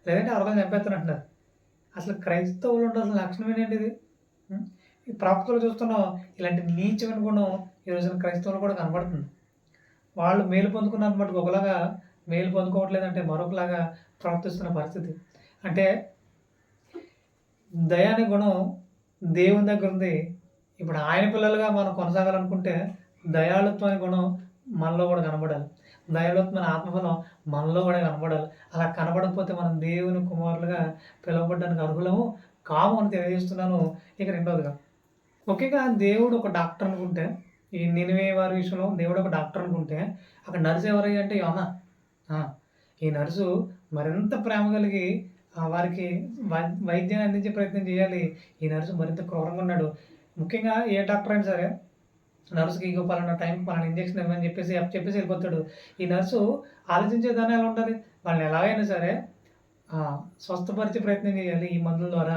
లేదంటే ఎవరికైనా చంపేస్తానంటున్నారు. అసలు క్రైస్తవులు ఉండాల్సిన లక్షణం ఏంటండి ఇది? హ్మ్. ఈ ప్రవక్తలు చూస్తున్నాం ఇలాంటి నీచమైన గుణం ఈ రోజున క్రైస్తవులు కూడా కనపడుతుంది. వాళ్ళు మేలు పొందుకున్నంత మటుకు ఒకలాగా, మేలు పొందుకోవట్లేదంటే మరొకలాగా ప్రవర్తిస్తున్న పరిస్థితి. అంటే దయ అనే గుణం దేవుని దగ్గర ఉంది. ఇప్పుడు ఆయన పిల్లలుగా మనం కొనసాగాలనుకుంటే దయాళుత్వం అనే గుణం మనలో కూడా కనపడాలి. దయాళుత్వం అనే ఆత్మఫలం మనలో కూడా కనపడాలి. అలా కనపడకపోతే మనం దేవుని కుమారులుగా పిలువబడడానికి అర్హులము కాము అని తెలియజేస్తున్నాను. ఇక రెండవదిగా, ముఖ్యంగా దేవుడు ఒక డాక్టర్ అనుకుంటే, ఈ నినివే వారి విషయంలో దేవుడు ఒక డాక్టర్ అనుకుంటే, అక్కడ నర్స్ ఎవరయ్య అంటే యోనా. ఆ! ఈ నర్సు మరింత ప్రేమ కలిగి వారికి వైద్యాన్ని అందించే ప్రయత్నం చేయాలి. ఈ నర్సు మరింత క్రూరంగా ఉన్నాడు. ముఖ్యంగా ఏ డాక్టర్ అయినా సరే నర్స్‌కి ఇగో పలానా టైంకి పలానా ఇంజెక్షన్ ఇవ్వమని చెప్పేసి చెప్పేసి వెళ్ళిపోతాడు. ఈ నర్సు ఆలోచించే విధానం ఎలా ఉండాలి? వాళ్ళని ఎలాగైనా సరే స్వస్థపరిచే ప్రయత్నం చేయాలి ఈ మందుల ద్వారా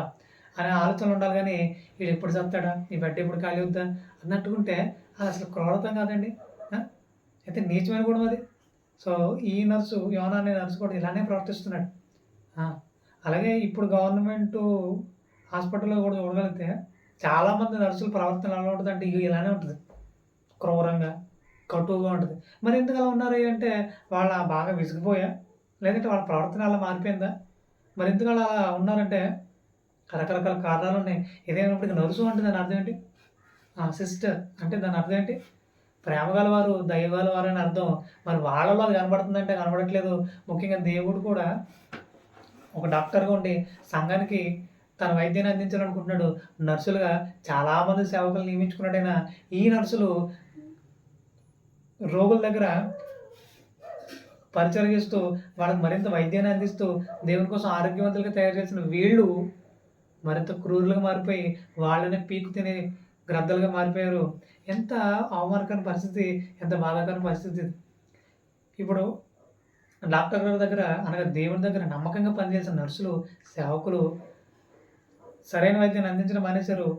అనే ఆలోచనలు ఉండాలి గానీ, ఈడు ఎప్పుడు చస్తాడా? ఈ బెడ్ ఎప్పుడు ఖాళీ అవుద్దా? అన్నట్టుకుంటే అది అసలు క్రూరత్వం కాదండి. ఆ! అయితే నీచమైన గుణం అది. సో, ఈ నర్సు యోనా అనే నర్సు కూడా ఇలానే ప్రవర్తిస్తున్నాడు. ఆ! అలాగే ఇప్పుడు గవర్నమెంటు హాస్పిటల్‌లో కూడా చూడగలిగితే చాలామంది నర్సుల ప్రవర్తన ఎలా ఉంటదంటే ఇలానే ఉంటది. క్రూరంగా, కటువుగా ఉంటది. మరి ఎందుకు అలా ఉన్నారయ్య అంటే వాళ్ళ బాగా విసిగిపోయా? లేదంటే వాళ్ళ ప్రవర్తన అలా మారిపోయిందా? మరి ఎందుకు అలా ఉన్నారంటే రకరకాల కారణాలున్నాయి. ఇదేమైనప్పటికి నర్సు అంటే దాని అర్థం ఏంటి? సిస్టర్ అంటే దాని అర్థం ఏంటి? ప్రేమ గలవారు, దయ గలవారు అని అర్థం. మరి వాళ్ళలో అది కనపడుతుందంటే కనపడట్లేదు. ముఖ్యంగా దేవుడు కూడా ఒక డాక్టర్‌గా ఉండి సంఘానికి తన వైద్యాన్ని అందించాలనుకుంటున్నాడు. నర్సులుగా చాలామంది సేవకులను నియమించుకున్నాడైనా ఈ నర్సులు రోగుల దగ్గర పరిచర్య చేస్తూ వాళ్ళకి మరింత వైద్యాన్ని అందిస్తూ దేవుని కోసం ఆరోగ్యవంతులుగా తయారు చేసిన వీళ్ళు మరింత క్రూరులుగా మారిపోయి వాళ్ళనే పీకు తినే గ్రద్దలుగా మారిపోయారు. ఎంత అవమానకరమైన పరిస్థితి, ఎంత బాధాకరమైన పరిస్థితి ఇది. ఇప్పుడు డాక్టర్ గారి దగ్గర అనగా దేవుని దగ్గర నమ్మకంగా పనిచేసిన నర్సులు, సేవకులు సరైన వైద్యాన్ని అందించడం మానేశారు.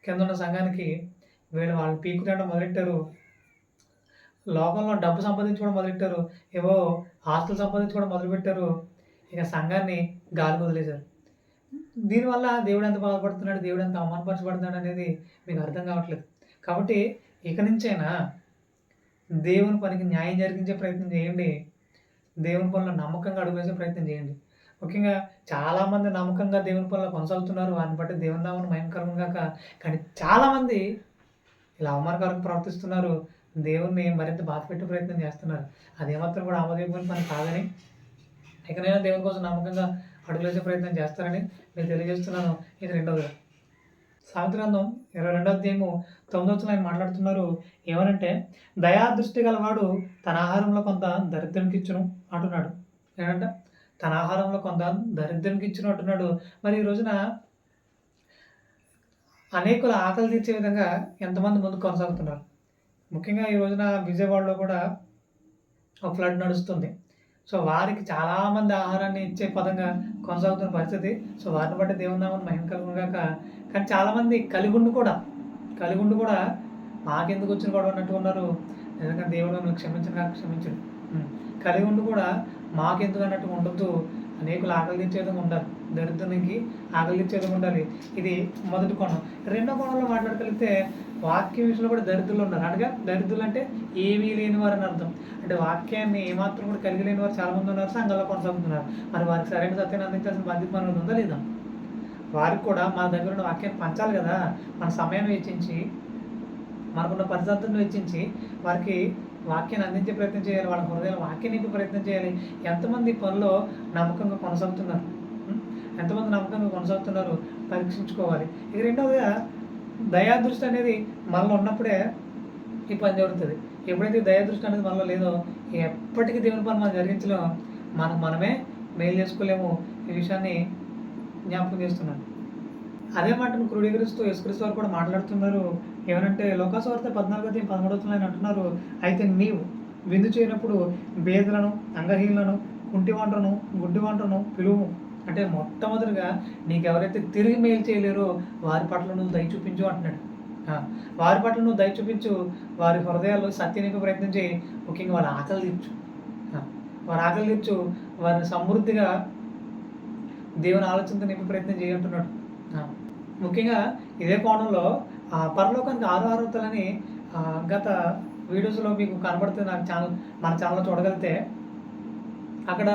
కిందున్న సంఘానికి వీళ్ళు వాళ్ళని పీకు తినడం మొదలెట్టారు. లోకంలో డబ్బు సంపాదించుకోవడం మొదలెట్టారు. ఏవో ఆస్తులు సంపాదించుకోవడం మొదలుపెట్టారు. ఇక సంఘాన్ని గాలికి వదిలేశారు. దీనివల్ల దేవుడు ఎంత బాధపడుతున్నాడు, దేవుడు ఎంత అవమానపరచబడుతున్నాడు అనేది మీకు అర్థం కావట్లేదు. కాబట్టి ఇక నుంచైనా దేవుని పనికి న్యాయం జరిగించే ప్రయత్నం చేయండి. దేవుని పనిలో నమ్మకంగా అడుగువేసే ప్రయత్నం చేయండి. ముఖ్యంగా చాలామంది నమ్మకంగా దేవుని పనిలో కొనసాగుతున్నారు. వారిని బట్టి దేవుని నామమున మహిమకరమును గాక. కానీ చాలామంది ఇలా అవమానకరంగా ప్రవర్తిస్తున్నారు. దేవుణ్ణి మరింత బాధపెట్టే ప్రయత్నం చేస్తున్నారు. అదేమాత్రం కూడా ఆమోదయోగ్యమైన పని కాదని, ఇకనైనా దేవుని కోసం నమ్మకంగా అడుగులేసే ప్రయత్నం చేస్తారని నేను తెలియజేస్తున్నాను. ఇది రెండవదిగా. సామెతల గ్రంథం 22వ అధ్యాయము 9వ వచనంలో ఆయన మాట్లాడుతున్నారు. ఏమనంటే, దయాదృష్టి గలవాడు తన ఆహారంలో కొంత దరిద్రునికిచ్చును అంటున్నాడు. ఏంటంట? తన ఆహారంలో కొంత దరిద్రునికిచ్చును అంటున్నాడు. మరి ఈ రోజున అనేకుల ఆకలి తీర్చే విధంగా ఎంతమంది ముందుకు కొనసాగుతున్నారు. ముఖ్యంగా ఈ రోజున విజయవాడలో కూడా ఒక ఫ్లడ్ నడుస్తుంది. సో, వారికి చాలామంది ఆహారాన్ని ఇచ్చే పదంగా కొనసాగుతున్న పరిస్థితి. సో, వారిని బట్టి దేవుని నామమున మహిమ కలుగును గాక. కానీ చాలామంది కలిగుండి కూడా మాకెందుకు వచ్చిన గొడవ అన్నట్టుగా ఉన్నారు. నిజంగా దేవుడు మిమ్మల్ని క్షమించను గాక క్షమించడు. కలిగుండి కూడా మాకెందుకు అన్నట్టుగా ఉండొద్దు. అనేకులు ఆకలి తీర్చే విధంగా ఉండాలి. దరిద్రునికి ఆకలి తీర్చే విధంగా ఉండాలి. ఇది మొదటి కోణం. రెండో కోణంలో మాట్లాడగలిగితే వాక్యం విషయంలో కూడా దరిద్రులు ఉన్నారు. అనగా దరిద్రులు అంటే ఏమీ లేని వారు అని అర్థం. అంటే వాక్యాన్ని ఏమాత్రం కూడా కలిగి లేని వారు చాలామంది ఉన్నారు. సంఘంలో కొనసాగుతున్నారు. మరి వారికి సరైన సత్యాన్ని అందించాల్సిన బాధ్యత మన మీద ఉందా లేదా? వారికి కూడా మన దగ్గర ఉన్న వాక్యాన్ని పంచాలి కదా. మన సమయాన్ని వెచ్చించి, మనకున్న పరిస్థితులను వెచ్చించి వారికి వాక్యాన్ని అందించే ప్రయత్నం చేయాలి. వాళ్ళ హృదయాలు వాక్యం నింపే ప్రయత్నం చేయాలి. ఎంతమంది పనిలో నమ్మకంగా కొనసాగుతున్నారు? ఎంతమంది నమ్మకంగా కొనసాగుతున్నారు పరీక్షించుకోవాలి. ఇక రెండవదిగా దయాదృష్టి అనేది మనలో ఉన్నప్పుడే ఈ పని జరుగుతుంది. ఎప్పుడైతే దయాదృష్టి అనేది మనలో లేదో ఎప్పటికీ దేవుని పని మనం జరిగించలేము. మనమే మేలు చేసుకోలేము. ఈ విషయాన్ని జ్ఞాపకం చేస్తున్నాను. అదే మాటను క్రోడీకరిస్తూ యేసుక్రీస్తు వారు కూడా మాట్లాడుతున్నారు. ఏమనంటే లోకాసువార్త 14:13 ఆయన అంటున్నారు, అయితే నీవు విందు చేయనప్పుడు బేదలను, అంగహీనులను, కుంటివాండ్రను, గుడ్డివాండ్రను పిలువుము. అంటే మొట్టమొదటిగా నీకెవరైతే తిరిగి మేలు చేయలేరో వారి పట్ల నువ్వు దయ చూపించు అంటున్నాడు. ఆ! వారి పట్ల నువ్వు దయ చూపించు. వారి హృదయాల్లో సత్యం నింపే ప్రయత్నం చేయి. ముఖ్యంగా వాళ్ళ ఆకలి తీర్చు. ఆ! వారి ఆకలి తీర్చు. వారిని సమృద్ధిగా దేవుని ఆలోచనతో నింపే ప్రయత్నం చేయి అంటున్నాడు. ఆ! ముఖ్యంగా ఇదే కోణంలో పరలోకానికి 6 అర్హతలని గత వీడియోస్‌లో మీకు కనబడుతుంది. మన ఛానెల్‌లో చూడగలిగితే అక్కడ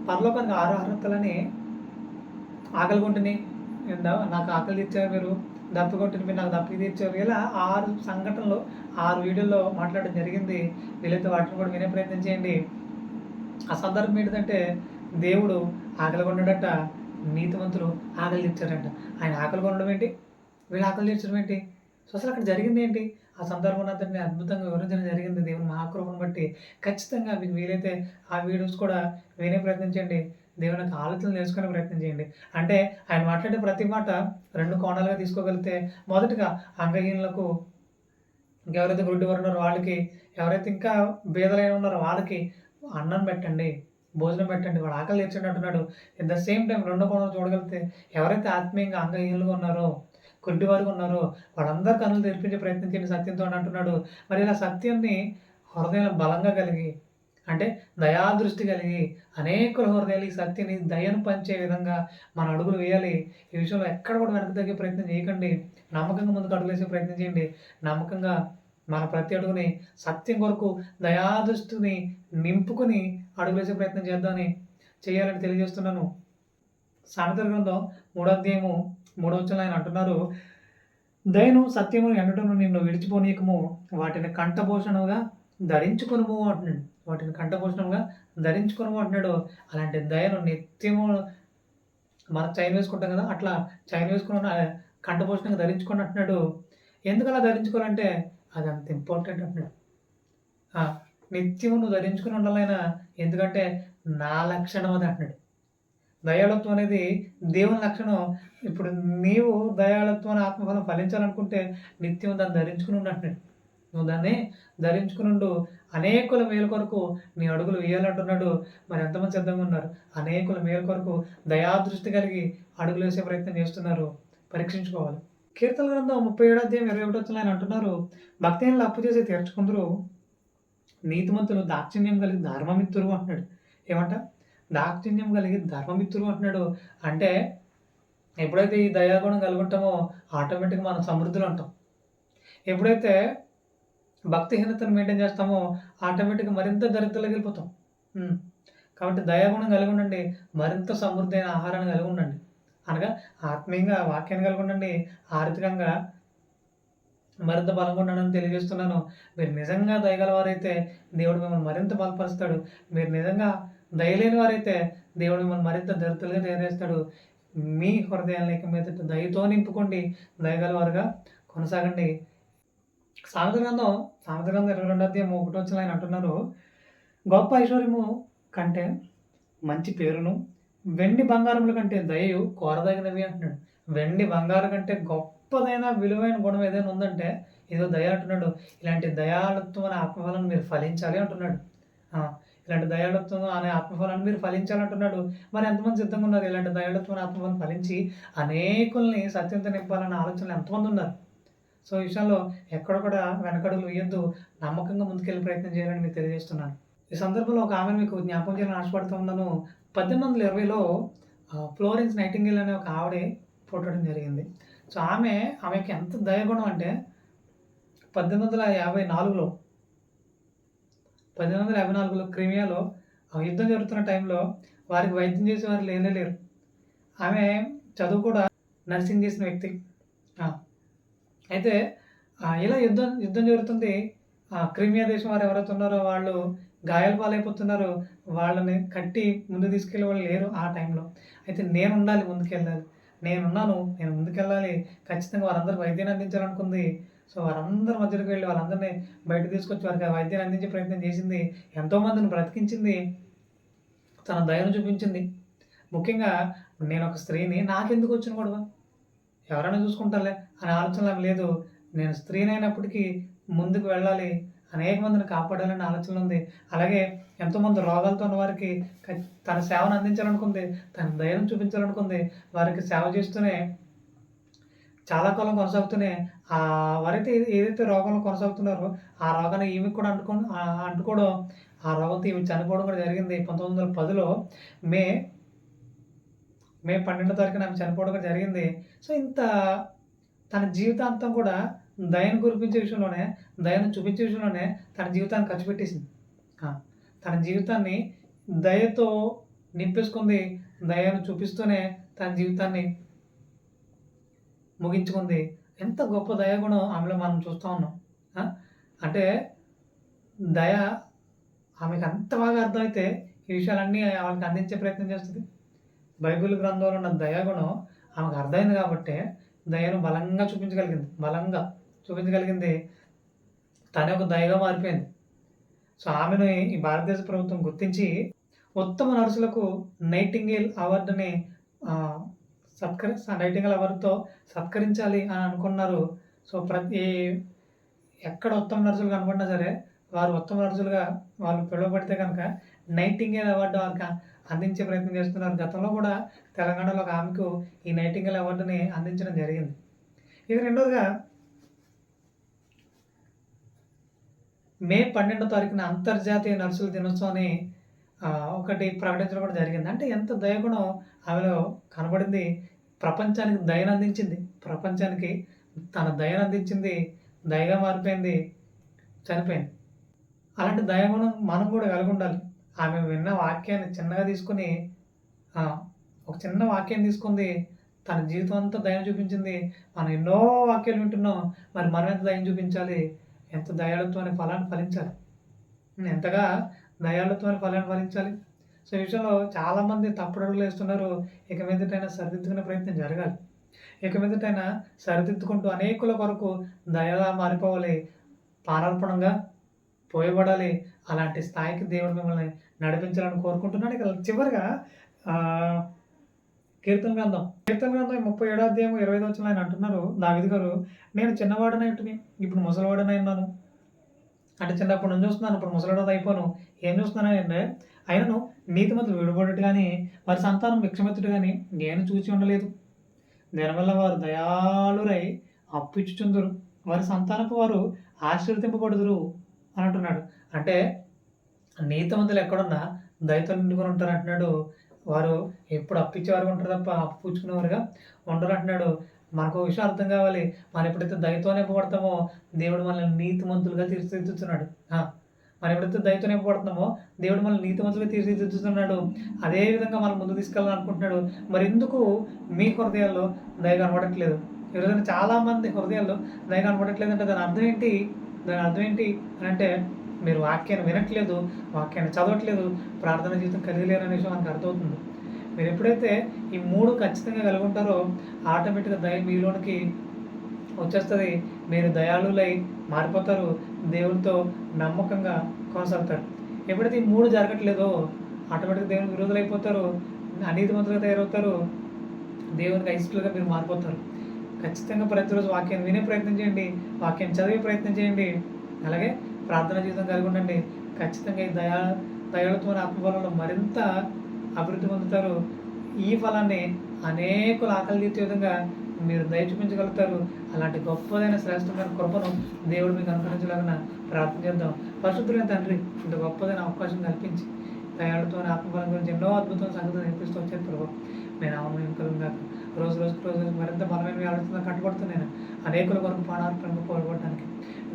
పరలోకానికి 6 అర్హతలని ఆకలిగొంటిని నాకు ఆకలి తీర్చారు మీరు, దప్పికొంటిని మీరు నాకు దప్పిక తీర్చారు. ఇలా 6 సంఘటనలు 6 వీడియోల్లో మాట్లాడడం జరిగింది. వీలైతే వాటిని కూడా వినే ప్రయత్నం చేయండి. ఆ సందర్భం ఏంటిదంటే దేవుడు ఆకలిగొన్నాడట, నీతిమంతులు ఆకలి తీర్చారంట. ఆయన ఆకలిగొనడం ఏంటి? వీళ్ళు ఆకలి తీర్చడం ఏంటి? సో అసలు అక్కడ జరిగింది ఏంటి? ఆ సందర్భం అంతటిని అద్భుతంగా వివరించడం జరిగింది దేవుని మహాకృపను బట్టి. ఖచ్చితంగా మీకు వీలైతే ఆ వీడియోస్ కూడా వినే ప్రయత్నించండి. దేవుని యొక్క ఆలోచనలు నేర్చుకునే ప్రయత్నం చేయండి. అంటే ఆయన మాట్లాడే ప్రతి మాట 2 కోణాలుగా తీసుకోగలిగితే, మొదటగా అంగహీనులకు, ఇంకెవరైతే గుడ్డివారు ఉన్నారో వాళ్ళకి, ఎవరైతే ఇంకా బీదలై ఉన్నారో వాళ్ళకి అన్నం పెట్టండి, భోజనం పెట్టండి, వాడి ఆకలి తీర్చండి అంటున్నాడు. ఎట్ ద సేమ్ టైమ్ రెండో కోణం చూడగలిగితే ఎవరైతే ఆత్మీయంగా అంగహీనులుగా ఉన్నారో, గుడ్డివారుగా ఉన్నారో వాళ్ళందరి కన్నులు తెరిపించే ప్రయత్నం చేయండి సత్యంతో అని అంటున్నాడు. మరి ఇలా సత్యాన్ని హృదయంలో బలంగా కలిగి, అంటే దయాదృష్టి కలిగి అనేకుల హృదయాలు ఈ సత్యాన్ని, దయను పంచే విధంగా మన అడుగులు వేయాలి. ఈ విషయంలో ఎక్కడ కూడా వెనక్కి తగ్గే ప్రయత్నం చేయకండి. నమ్మకంగా ముందుకు అడుగులేసే ప్రయత్నం చేయండి. నమ్మకంగా మన ప్రతి అడుగుని సత్యం కొరకు దయాదృష్టిని నింపుకొని అడుగులేసే ప్రయత్నం చేయాలని తెలియజేస్తున్నాను. సామెతల గ్రంథం 3వ అధ్యాయము 3వ వచనంలో ఆయన అంటున్నారు, దయను సత్యమును ఎన్నటను నిన్ను విడిచిపోనీయకము, వాటిని కంఠభూషణముగా ధరించుకొనుము అంటున్నాడు. వాటిని కంఠభూషణంగా ధరించుకొనుము అంటున్నాడు. అలాంటి దయను నిత్యము మనం చైన్ వేసుకుంటాం కదా, అట్లా చైన్ వేసుకున్న కంఠభూషణంగా ధరించుకోండి అంటున్నాడు. ఎందుకు అలా ధరించుకోవాలంటే అది అంత ఇంపార్టెంట్ అంటున్నాడు. నిత్యము నువ్వు ధరించుకుని ఉండాలైనా, ఎందుకంటే నా లక్షణం అది అంటున్నాడు. దయాళుత్వం అనేది దేవుని లక్షణం. ఇప్పుడు నీవు దయాళుత్వం ఆత్మఫలం ఫలించాలనుకుంటే నిత్యం దాన్ని ధరించుకుని ఉండు అంటున్నాడు. నువ్వు దాన్ని ధరించుకుని ఉండు. అనేకుల మేలు కొరకు నీ అడుగులు వేయాలంటున్నాడు. మరి ఎంతమంది సిద్ధంగా ఉన్నారు? అనేకుల మేలు కొరకు దయాదృష్టి కలిగి అడుగులు వేసే ప్రయత్నం చేస్తున్నారు. పరీక్షించుకోవాలి. కీర్తన గ్రంథం 37వ అధ్యాయం 21వ వచనంలో ఆయన అంటున్నారు, భక్తిహీనులు అప్పు చేసి తీర్చుకుందరు, నీతిమంతులు దాక్షిణ్యం కలిగి ధర్మమిత్తురు అంటున్నాడు. ఏమంట? దాక్షిణ్యం కలిగి ధర్మమిత్తురు అంటున్నాడు. అంటే ఎప్పుడైతే ఈ దయాగుణం కలిగి ఉంటామో ఆటోమేటిక్గా మనం సమృద్ధులు ఉంటాం. ఎప్పుడైతే భక్తిహీనతను మెయింటైన్ చేస్తామో ఆటోమేటిక్గా మరింత దరిద్రలోకి వెళ్ళిపోతాం. కాబట్టి దయాగుణం కలిగి ఉండండి. మరింత సమృద్ధి అయిన ఆహారాన్ని కలిగి ఉండండి. అనగా ఆత్మీయంగా వాక్యాన్ని కలిగి ఉండండి. ఆర్థికంగా మరింత బలంగా ఉండాలని తెలియజేస్తున్నాను. మీరు నిజంగా దయగలవారైతే దేవుడు మిమ్మల్ని మరింత బలపరుస్తాడు. మీరు నిజంగా దయలేని వారైతే దేవుడు మిమ్మల్ని మరింత దరిద్రులుగా తయారు చేస్తాడు. మీ హృదయాన్ని ఇక మీదట దయతో నింపుకోండి. దయగలవారుగా కొనసాగండి. సామెతల గ్రంథం 22వ అధ్యాయం 1వ వచనంలో ఆయన అంటున్నారు, గొప్ప ఐశ్వర్యము కంటే మంచి పేరును, వెండి బంగారముల కంటే దయయు కోరదగినవి అంటున్నాడు. వెండి బంగారం కంటే గొప్పదైన విలువైన గుణం ఏదైనా ఉందంటే ఏదో దయ అంటున్నాడు. ఇలాంటి దయాళుత్వం అనే ఆత్మఫలాన్ని మీరు ఫలించాలి అంటున్నాడు. ఇలాంటి దయాళుత్వం అనే ఆత్మఫలాన్ని మీరు ఫలించాలంటున్నాడు. మరి ఎంతమంది సిద్ధంగా ఉన్నారు? ఇలాంటి దయాళుత్వం అనే ఆత్మఫలం ఫలించి అనేకుల్ని సత్యంతో నింపాలన్న ఆలోచనలు ఎంతమంది ఉన్నారు? సో ఈ విషయంలో ఎక్కడ కూడా వెనకడుగులు వేయొద్దు. నమ్మకంగా ముందుకెళ్ళే ప్రయత్నం చేయాలని మీకు తెలియజేస్తున్నాను. ఈ సందర్భంలో ఒక ఆమెను మీకు జ్ఞాపకం చేయాలని ఆశపడుతూ ఉన్నాను. 1820లో ఫ్లోరెన్స్ నైటింగేల్ అనే ఒక ఆవిడే పుట్టడం జరిగింది. సో ఆమెకి ఎంత దయాగుణం అంటే 1854లో క్రిమియాలో యుద్ధం జరుగుతున్న టైంలో వారికి వైద్యం చేసేవారు లేరు. ఆమె చదువు కూడా నర్సింగ్ చేసిన వ్యక్తి. అయితే ఇలా యుద్ధం జరుగుతుంది. క్రిమియా దేశం వారు ఎవరైతే ఉన్నారో వాళ్ళు గాయాల పాలైపోతున్నారు. వాళ్ళని కట్టి ముందుకు తీసుకెళ్ళే వాళ్ళు లేరు ఆ టైంలో. అయితే నేను ఉండాలి, ముందుకెళ్ళాలి, నేను ముందుకెళ్ళాలి, ఖచ్చితంగా వారందరూ వైద్యాన్ని అందించాలనుకుంది. సో వారందరి మధ్యలోకి వెళ్ళి వాళ్ళందరినీ బయటకు తీసుకొచ్చి వారికి ఆ వైద్యాన్ని అందించే ప్రయత్నం చేసింది. ఎంతోమందిని బ్రతికించింది, తన దయను చూపించింది. ముఖ్యంగా నేను ఒక స్త్రీని, నాకెందుకు వచ్చిన గొడవ? ఎవరైనా చూసుకుంటారులే అనే ఆలోచన నాకు లేదు. నేను స్త్రీనైనప్పటికీ ముందుకు వెళ్ళాలి, అనేక మందిని కాపాడాలనే ఆలోచన ఉంది. అలాగే ఎంతోమంది రోగాలతో ఉన్న వారికి తన సేవను అందించాలనుకుంది, తన దయను చూపించాలనుకుంది. వారికి సేవ చేస్తూనే చాలా కాలం కొనసాగుతూనే వారైతే ఏదైతే రోగంలో కొనసాగుతున్నారో, ఆ రోగాన్ని ఈమెకి కూడా అంటుకోవడం, ఆ రోగంతో ఈమె చనిపోవడం కూడా జరిగింది. 1910లో మే మే 12వ తారీఖున ఆమె చనిపోవడం కూడా జరిగింది. సో, ఇంత తన జీవితాంతం కూడా దయను కురిపించే విషయంలోనే, దయను చూపించే విషయంలోనే తన జీవితాన్ని ఖర్చు పెట్టేసింది. ఆ! తన జీవితాన్ని దయతో నింపేసుకుంది. దయను చూపిస్తూనే తన జీవితాన్ని ముగించుకుంది. ఎంత గొప్ప దయాగుణం ఆమెలో మనం చూస్తా ఉన్నాం. ఆ! అంటే దయ ఆమెకు అంత బాగా అర్థమైతే ఈ విషయాలన్నీ ఆమెకు అందించే ప్రయత్నం చేస్తది. బైబిల్ గ్రంథంలో ఉన్న దయాగుణం ఆమెకు అర్థమైంది కాబట్టే దయను బలంగా చూపించగలిగింది. తనే ఒక దయగా మారిపోయింది. సో, ఆమెను ఈ భారతదేశ ప్రభుత్వం గుర్తించి ఉత్తమ నర్సులకు నైటింగేల్ అవార్డుని ఆహ్, నైటింగేల్ అవార్డుతో సత్కరించాలి అని అనుకున్నారు. సో, ఎక్కడ ఉత్తమ నర్సులు కనపడినా సరే, వారు ఉత్తమ నర్సులుగా వాళ్ళు పిలువబడితే గనక నైటింగేల్ అవార్డు వారికి అందించే ప్రయత్నం చేస్తున్నారు. గతంలో కూడా తెలంగాణలో ఒక ఆమెకు ఈ నైటింగేల్ అవార్డుని అందించడం జరిగింది. ఇక రెండోదిగా మే 12వ తారీఖున అంతర్జాతీయ నర్సుల దినోత్సవాన్ని ఒకటి ప్రకటించడం కూడా జరిగింది. అంటే ఎంత దయాగుణం ఆమెలో కనబడింది. ప్రపంచానికి దయనందించింది. ప్రపంచానికి తన దయనందించింది. దయగా మారిపోయింది. చనిపోయింది. అలాంటి దయాగుణం మనం కూడా కలిగుండాలి. ఆమె విన్న వాక్యాన్ని చిన్నగా తీసుకొని ఒక చిన్న వాక్యాన్ని తీసుకుంది. తన జీవితం అంతా దయను చూపించింది. మనం ఎన్నో వాక్యాలు వింటున్నాం. మరి మనం ఎంత దయను చూపించాలి? ఎంత దయాళుత్వం అనే ఫలాన్ని ఫలించాలి. ఎంతగా దయాళుత్వం అనే ఫలాన్ని ఫలించాలి. సో, ఈ విషయంలో చాలామంది తప్పుడు అడుగులు వేస్తున్నారు. ఇక మీదటైనా సరిదిద్దుకునే ప్రయత్నం జరగాలి. ఇక మీదటైనా సరిదిద్దుకుంటూ అనేకుల కొరకు దయగా మారిపోవాలి. పానార్పణంగా పోయబడాలి. అలాంటి స్థాయికి దేవుడు మిమ్మల్ని నడిపించాలని కోరుకుంటున్నాను. ఇక చివరిగా కీర్తన గ్రంథం 37వ అధ్యాయం 25వ వచనంలో ఆయన అంటున్నారు, దావీదు గారు, నేను చిన్నవాడనైంటిని, ఇప్పుడు ముసలివాడనై ఉన్నాను. అంటే చిన్నప్పటి నుంచి చూస్తున్నాను, ఇప్పుడు ముసలివాడు అయిపోను. ఏం చూస్తున్నానంటే, ఆయనను నీతిమంతులు విడుబడుట గాని, వారి సంతానం భిక్షమెత్తుట గాని నేను చూచి ఉండలేదు. దీనివల్ల వారు దయాళురై అప్పిచ్చుచుందురు, వారి సంతానపు వారు ఆశీర్వదింపబడుదురు అని అంటున్నాడు. అంటే నీతిమంతులు ఎక్కడున్నా దయతో నిండుకొని ఉంటారు అంటున్నాడు. వారు ఎప్పుడు అప్పిచ్చేవారుగా ఉంటారు తప్ప అప్పు పుచ్చుకునేవారుగా ఉండరు అంటున్నాడు. మనకు విషయం అర్థం కావాలి. మనం ఎప్పుడైతే దయతో నింపబడతామో దేవుడు మనల్ని నీతిమంతులుగా తీర్చిదిద్దుతున్నాడు. మనం ఎప్పుడైతే దయతో నింపబడుతున్నామో దేవుడు మనల్ని నీతిమంతులుగా తీర్చిదిద్దుతున్నాడు. అదే విధంగా మనం ముందుకు తీసుకెళ్ళాలని అనుకుంటున్నాడు. మరి ఎందుకు మీ హృదయాల్లో దయ కనబడట్లేదు? ఈరోజు చాలామంది హృదయాల్లో దయ కనబడట్లేదు అంటే దాని అర్థం ఏంటి అని అంటే, మీరు వాక్యాన్ని వినట్లేదు, వాక్యాన్ని చదవట్లేదు, ప్రార్థన జీవితం కలిగి లేరు అనే విషయం మనకు అర్థమవుతుంది. మీరు ఎప్పుడైతే ఈ 3 ఖచ్చితంగా కలిగి ఉంటారో ఆటోమేటిక్గా దయ మీలోనికి వచ్చేస్తుంది. మీరు దయాళులై మారిపోతారు. దేవునితో నమ్మకంగా కొనసాగుతారు. ఎప్పుడైతే ఈ 3 జరగట్లేదో ఆటోమేటిక్గా దేవునికి విరోధులైపోతారు, అనీతిమంతులుగా తయారవుతారు, దేవునికి అయిష్టులుగా మీరు మారిపోతారు. ఖచ్చితంగా ప్రతిరోజు వాక్యాన్ని వినే ప్రయత్నం చేయండి, వాక్యాన్ని చదివే ప్రయత్నం చేయండి. అలాగే ప్రార్థన జీవితం కలిగి ఉండండి. ఖచ్చితంగా ఈ దయాళుత్వమైన ఆత్మఫలంలో మరింత అభివృద్ధి పొందుతారు. ఈ ఫలాన్ని అనేకులు ఆకలి తీర్చే విధంగా మీరు దయ చూపించగలుగుతారు. అలాంటి గొప్పదైన శ్రేష్టమైన కృపను దేవుడు మీకు అనుగ్రహించలాగా ప్రార్థన చేద్దాం. పరిశుద్ధులైన తండ్రి, ఇంత గొప్పదైన అవకాశం కల్పించి దయాళుత్వమైన ఆత్మఫలం గురించి ఎన్నో అద్భుతమైన సంగతులు నేర్పిస్తూ వచ్చారు ప్రభు. నేను అవును ఇంకలుగా రోజు మరింత బలమైన ఆలోచన కట్టుబడుతున్నాను. అనేకుల కొరకు ప్రాణార్పణకు పోరాడడానికి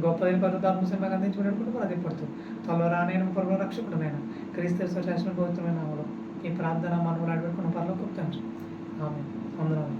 గొప్పదైన పరిశుద్ధాత్మ సమయాన్ని అందించుకునేటువంటి ప్రాధాన్యపడుతూ త్వరలో రానైన పరుల రక్షకుడునైనా క్రీస్తు శాశ్వత పవిత్రమైన నామములో ఈ ప్రార్థన మనవులు అడ్డుకున్న పరలోకి తండ్రి. ఆమేన్. వందనాలు.